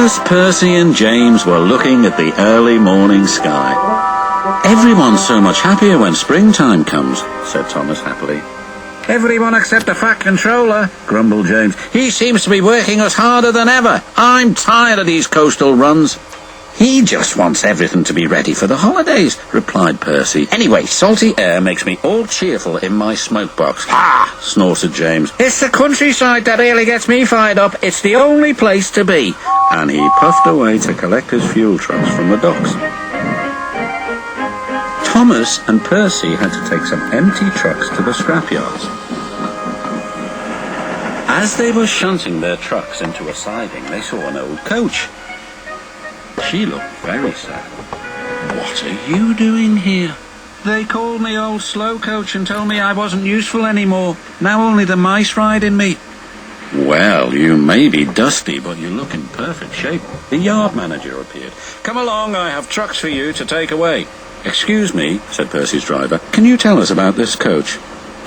Thomas, Percy and James were looking at the early morning sky. "Everyone's so much happier when springtime comes," said Thomas happily. "Everyone except the Fat Controller," grumbled James. "He seems to be working us harder than ever. I'm tired of these coastal runs." "He just wants everything to be ready for the holidays," replied Percy. "Anyway, salty air makes me all cheerful in my smoke box." "Ha!" snorted James. "It's the countryside that really gets me fired up. It's the only place to be." And he puffed away to collect his fuel trucks from the docks. Thomas and Percy had to take some empty trucks to the scrapyards. As they were shunting their trucks into a siding, they saw an old coach. She looked very sad. "What are you doing here?" "They called me old slow coach and told me I wasn't useful anymore. Now only the mice ride in me." "Well, you may be dusty, but you look in perfect shape." The yard manager appeared. "Come along, I have trucks for you to take away." "Excuse me," said Percy's driver. "Can you tell us about this coach?"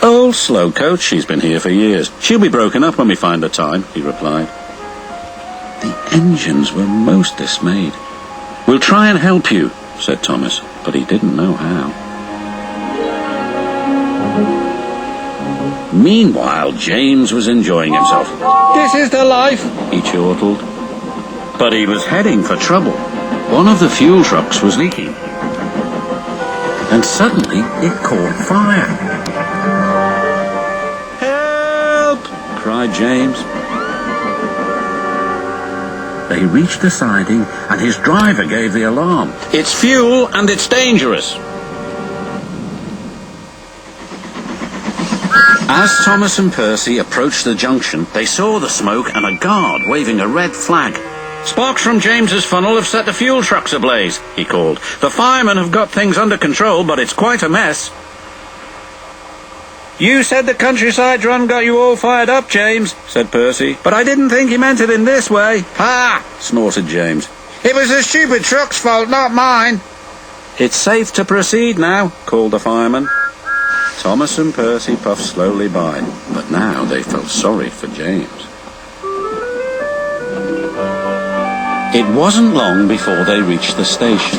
"Old slow coach, she's been here for years. She'll be broken up when we find the time," he replied. The engines were most dismayed. "We'll try and help you," said Thomas, but he didn't know how. Meanwhile, James was enjoying himself. "This is the life," he chortled. But he was heading for trouble. One of the fuel trucks was leaking. And suddenly it caught fire. "Help!" cried James. They reached the siding, and his driver gave the alarm. "It's fuel, and it's dangerous." As Thomas and Percy approached the junction, they saw the smoke and a guard waving a red flag. "Sparks from James's funnel have set the fuel trucks ablaze," he called. "The firemen have got things under control, but it's quite a mess." "You said the countryside run got you all fired up, James," said Percy. "But I didn't think he meant it in this way." "Ha!" snorted James. "It was the stupid truck's fault, not mine." "It's safe to proceed now," called the fireman. Thomas and Percy puffed slowly by, but now they felt sorry for James. It wasn't long before they reached the station.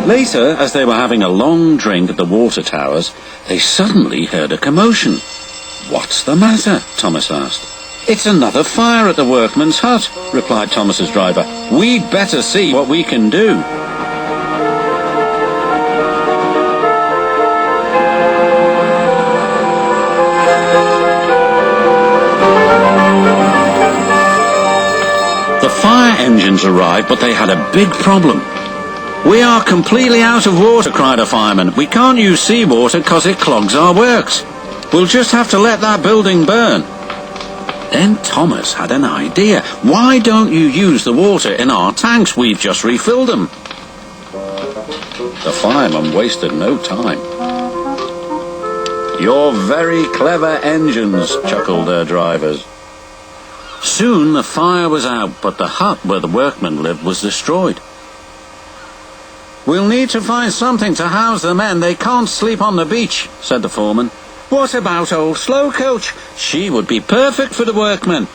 Later, as they were having a long drink at the water towers, they suddenly heard a commotion. "What's the matter?" Thomas asked. "It's another fire at the workman's hut," replied Thomas's driver. "We'd better see what we can do." The fire engines arrived, but they had a big problem. "We are completely out of water," cried a fireman. "We can't use seawater because it clogs our works. We'll just have to let that building burn." Then Thomas had an idea. "Why don't you use the water in our tanks? We've just refilled them." The fireman wasted no time. "You're very clever engines," chuckled their drivers. Soon the fire was out, but the hut where the workmen lived was destroyed. "We'll need to find something to house the men. They can't sleep on the beach," said the foreman. "What about old slow coach? She would be perfect for the workmen."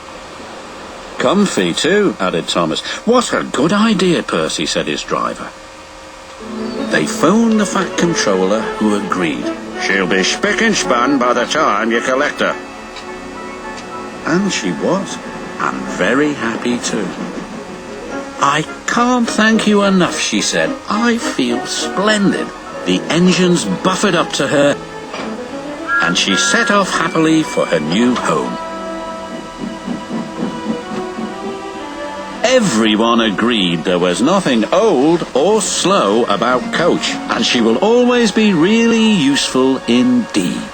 "Comfy too," added Thomas. "What a good idea, Percy," said his driver. They phoned the Fat Controller, who agreed. "She'll be spick and span by the time you collect her." And she was, and very happy too. "I can't thank you enough," she said. "I feel splendid." The engines buffered up to her, and she set off happily for her new home. Everyone agreed there was nothing old or slow about Coach, and she will always be really useful indeed.